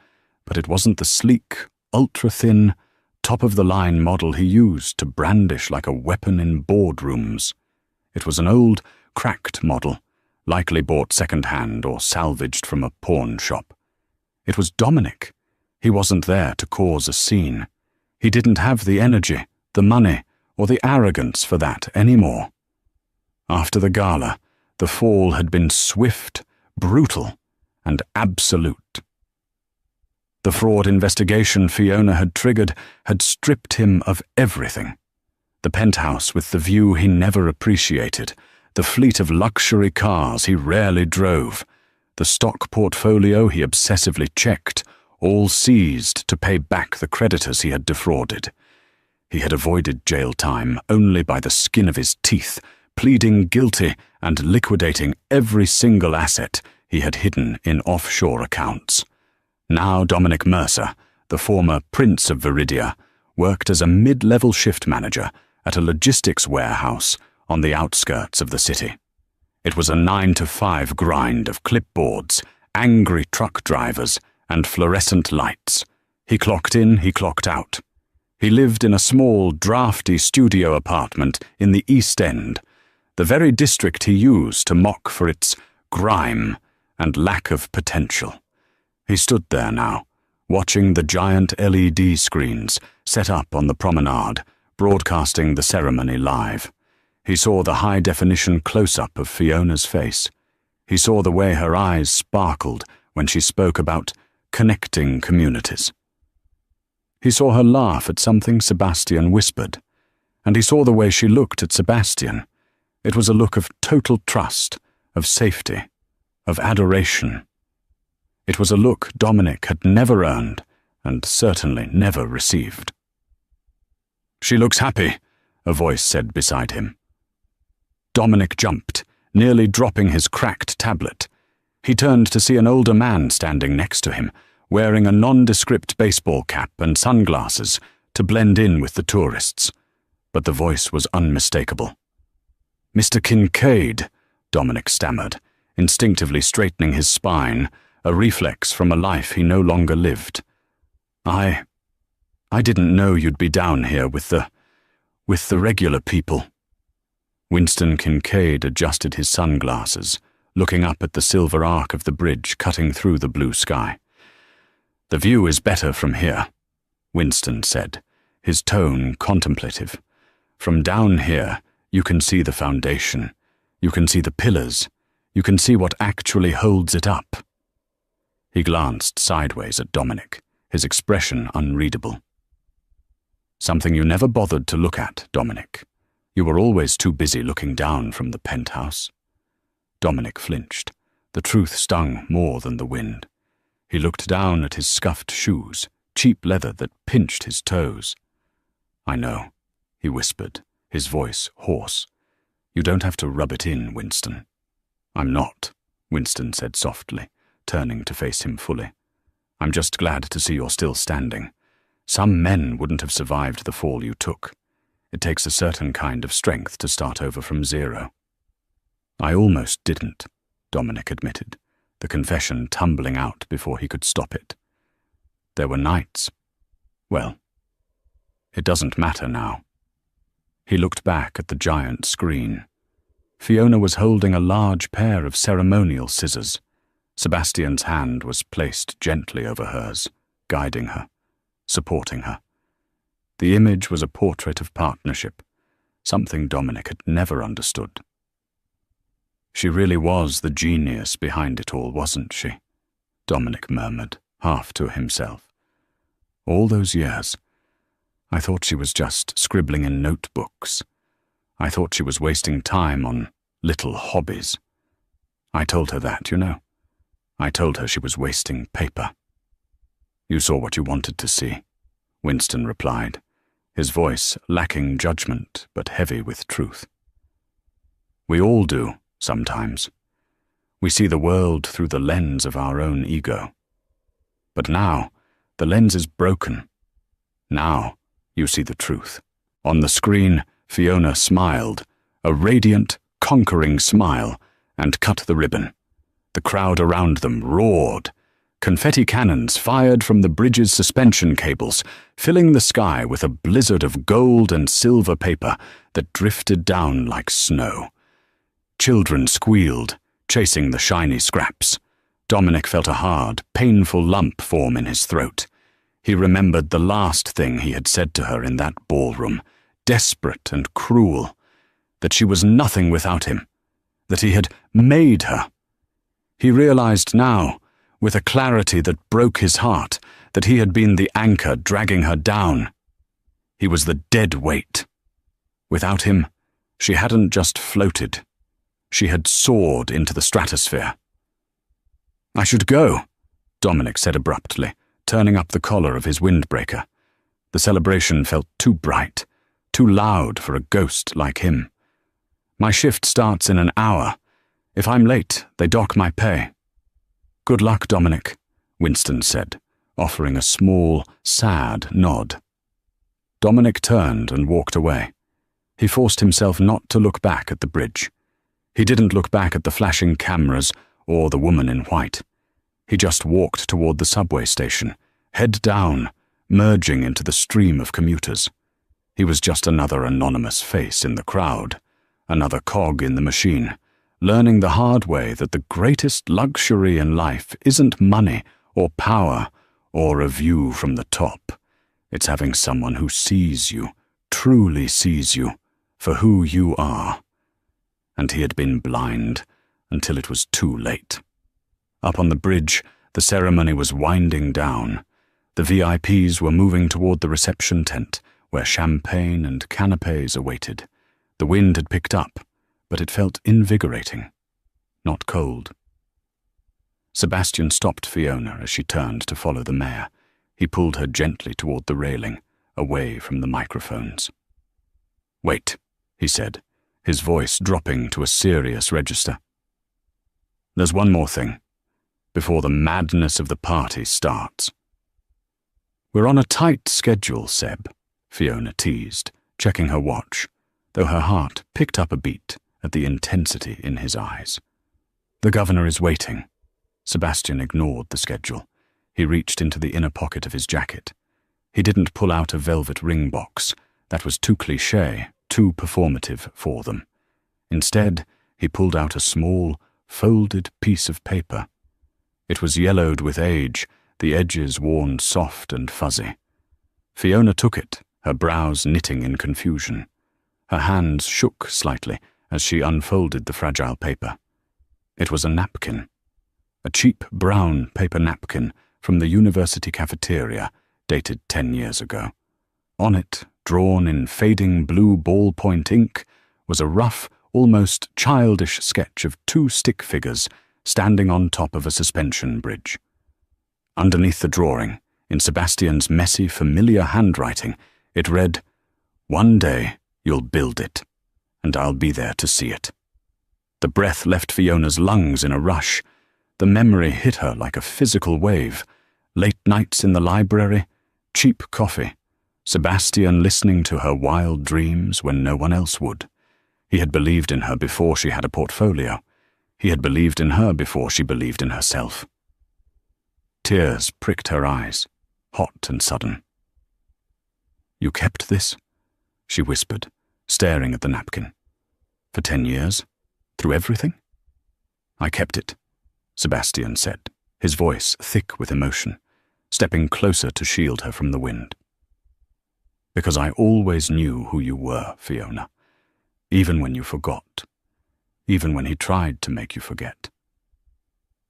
but it wasn't the sleek, ultra-thin, top-of-the-line model he used to brandish like a weapon in boardrooms. It was an old, cracked model, likely bought second-hand or salvaged from a pawn shop. It was Dominic. He wasn't there to cause a scene. He didn't have the energy, the money, or the arrogance for that anymore. After the gala, the fall had been swift, brutal, and absolute. The fraud investigation Fiona had triggered had stripped him of everything. The penthouse with the view he never appreciated, the fleet of luxury cars he rarely drove, the stock portfolio he obsessively checked, all seized to pay back the creditors he had defrauded. He had avoided jail time only by the skin of his teeth, pleading guilty and liquidating every single asset he had hidden in offshore accounts. Now Dominic Mercer, the former Prince of Viridia, worked as a mid-level shift manager at a logistics warehouse on the outskirts of the city. It was a 9-to-5 grind of clipboards, angry truck drivers, and fluorescent lights. He clocked in, he clocked out. He lived in a small, drafty studio apartment in the East End, the very district he used to mock for its grime and lack of potential. He stood there now, watching the giant LED screens set up on the promenade, broadcasting the ceremony live. He saw the high-definition close-up of Fiona's face. He saw the way her eyes sparkled when she spoke about connecting communities. He saw her laugh at something Sebastian whispered, and he saw the way she looked at Sebastian. It was a look of total trust, of safety, of adoration. It was a look Dominic had never earned, and certainly never received. "She looks happy," a voice said beside him. Dominic jumped, nearly dropping his cracked tablet. He turned to see an older man standing next to him, wearing a nondescript baseball cap and sunglasses to blend in with the tourists. But the voice was unmistakable. "Mr. Kincaid," Dominic stammered, instinctively straightening his spine, a reflex from a life he no longer lived. I didn't know you'd be down here with the regular people." Winston Kincaid adjusted his sunglasses, looking up at the silver arc of the bridge cutting through the blue sky. "The view is better from here," Winston said, his tone contemplative. "From down here, you can see the foundation. You can see the pillars. You can see what actually holds it up." He glanced sideways at Dominic, his expression unreadable. "Something you never bothered to look at, Dominic. You were always too busy looking down from the penthouse." Dominic flinched. The truth stung more than the wind. He looked down at his scuffed shoes, cheap leather that pinched his toes. "I know," he whispered, his voice hoarse. "You don't have to rub it in, Winston." "I'm not," Winston said softly, turning to face him fully. "I'm just glad to see you're still standing. Some men wouldn't have survived the fall you took. It takes a certain kind of strength to start over from zero." "I almost didn't," Dominic admitted, the confession tumbling out before he could stop it. "There were nights. Well, it doesn't matter now." He looked back at the giant screen. Fiona was holding a large pair of ceremonial scissors. Sebastian's hand was placed gently over hers, guiding her, supporting her. The image was a portrait of partnership, something Dominic had never understood. "She really was the genius behind it all, wasn't she?" Dominic murmured, half to himself. "All those years, I thought she was just scribbling in notebooks. I thought she was wasting time on little hobbies. I told her that, you know. I told her she was wasting paper." "You saw what you wanted to see," Winston replied, his voice lacking judgment but heavy with truth. "We all do, sometimes. We see the world through the lens of our own ego. But now, the lens is broken. Now, you see the truth." On the screen, Fiona smiled, a radiant, conquering smile, and cut the ribbon. The crowd around them roared. Confetti cannons fired from the bridge's suspension cables, filling the sky with a blizzard of gold and silver paper that drifted down like snow. Children squealed, chasing the shiny scraps. Dominic felt a hard, painful lump form in his throat. He remembered the last thing he had said to her in that ballroom, desperate and cruel, that she was nothing without him, that he had made her. He realized now, with a clarity that broke his heart, that he had been the anchor dragging her down. He was the dead weight. Without him, she hadn't just floated. She had soared into the stratosphere. "I should go," Dominic said abruptly, turning up the collar of his windbreaker. The celebration felt too bright, too loud for a ghost like him. "My shift starts in an hour. If I'm late, they dock my pay." "Good luck, Dominic," Winston said, offering a small, sad nod. Dominic turned and walked away. He forced himself not to look back at the bridge. He didn't look back at the flashing cameras or the woman in white. He just walked toward the subway station, head down, merging into the stream of commuters. He was just another anonymous face in the crowd, another cog in the machine, learning the hard way that the greatest luxury in life isn't money or power or a view from the top. It's having someone who sees you, truly sees you, for who you are. And he had been blind until it was too late. Up on the bridge, the ceremony was winding down. The VIPs were moving toward the reception tent, where champagne and canapes awaited. The wind had picked up, but it felt invigorating, not cold. Sebastian stopped Fiona as she turned to follow the mayor. He pulled her gently toward the railing, away from the microphones. "Wait," he said, his voice dropping to a serious register. "There's one more thing, before the madness of the party starts." "We're on a tight schedule, Seb," Fiona teased, checking her watch, though her heart picked up a beat at the intensity in his eyes. "The governor is waiting." Sebastian ignored the schedule. He reached into the inner pocket of his jacket. He didn't pull out a velvet ring box. That was too cliché, too performative for them. Instead, he pulled out a small, folded piece of paper. It was yellowed with age, the edges worn soft and fuzzy. Fiona took it, her brows knitting in confusion. Her hands shook slightly as she unfolded the fragile paper. It was a napkin. A cheap brown paper napkin from the university cafeteria, dated 10 years ago. On it, drawn in fading blue ballpoint ink, was a rough, almost childish sketch of 2 stick figures standing on top of a suspension bridge. Underneath the drawing, in Sebastian's messy, familiar handwriting, it read, "One day you'll build it, and I'll be there to see it." The breath left Fiona's lungs in a rush. The memory hit her like a physical wave. Late nights in the library, cheap coffee, Sebastian listening to her wild dreams when no one else would. He had believed in her before she had a portfolio. He had believed in her before she believed in herself. Tears pricked her eyes, hot and sudden. "You kept this?" she whispered, staring at the napkin. "For 10 years? Through everything?" "I kept it," Sebastian said, his voice thick with emotion, stepping closer to shield her from the wind. "Because I always knew who you were, Fiona, even when you forgot, even when he tried to make you forget.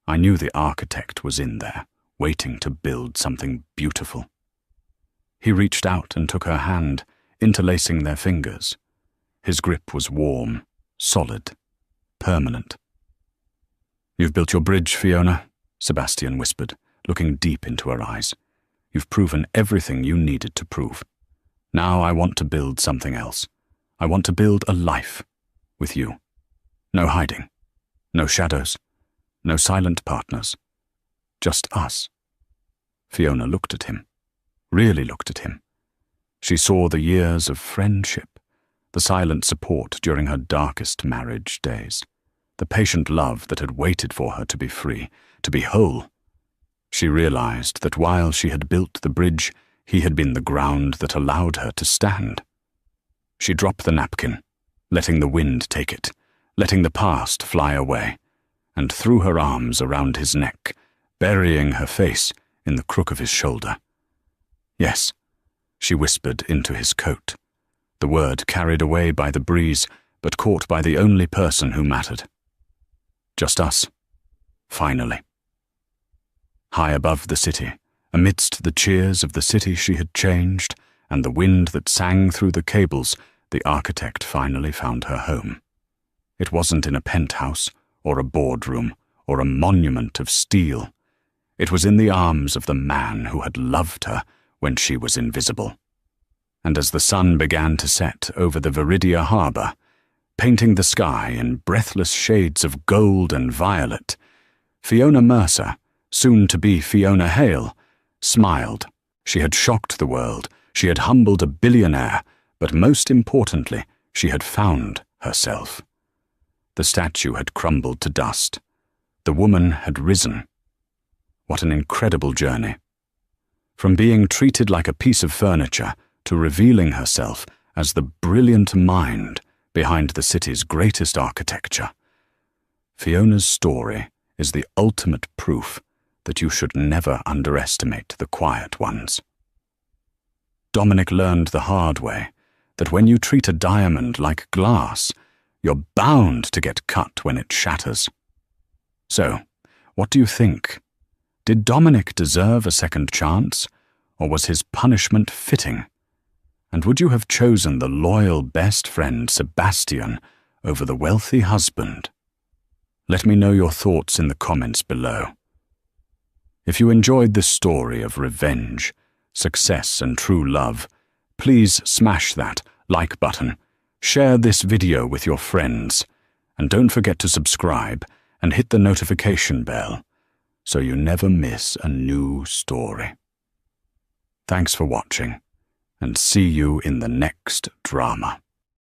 I knew the architect was in there, waiting to build something beautiful." He reached out and took her hand, interlacing their fingers. His grip was warm, solid, permanent. "You've built your bridge, Fiona," Sebastian whispered, looking deep into her eyes. "You've proven everything you needed to prove. Now I want to build something else. I want to build a life with you. No hiding, no shadows, no silent partners. Just us." Fiona looked at him, really looked at him. She saw the years of friendship, the silent support during her darkest marriage days, the patient love that had waited for her to be free, to be whole. She realized that while she had built the bridge, he had been the ground that allowed her to stand. She dropped the napkin, letting the wind take it, letting the past fly away, and threw her arms around his neck, burying her face in the crook of his shoulder. "Yes," she whispered into his coat, the word carried away by the breeze, but caught by the only person who mattered. Just us. Finally. High above the city, amidst the cheers of the city she had changed, and the wind that sang through the cables, the architect finally found her home. It wasn't in a penthouse, or a boardroom, or a monument of steel. It was in the arms of the man who had loved her when she was invisible. And as the sun began to set over the Viridia harbour, painting the sky in breathless shades of gold and violet, Fiona Mercer, soon to be Fiona Hale, smiled. She had shocked the world, she had humbled a billionaire, but most importantly, she had found herself. The statue had crumbled to dust. The woman had risen. What an incredible journey. From being treated like a piece of furniture to revealing herself as the brilliant mind behind the city's greatest architecture. Fiona's story is the ultimate proof that you should never underestimate the quiet ones. Dominic learned the hard way that when you treat a diamond like glass, you're bound to get cut when it shatters. So, what do you think? Did Dominic deserve a second chance, or was his punishment fitting? And would you have chosen the loyal best friend Sebastian over the wealthy husband? Let me know your thoughts in the comments below. If you enjoyed this story of revenge, success and true love, please smash that like button, share this video with your friends, and don't forget to subscribe and hit the notification bell so you never miss a new story. Thanks for watching, and see you in the next drama.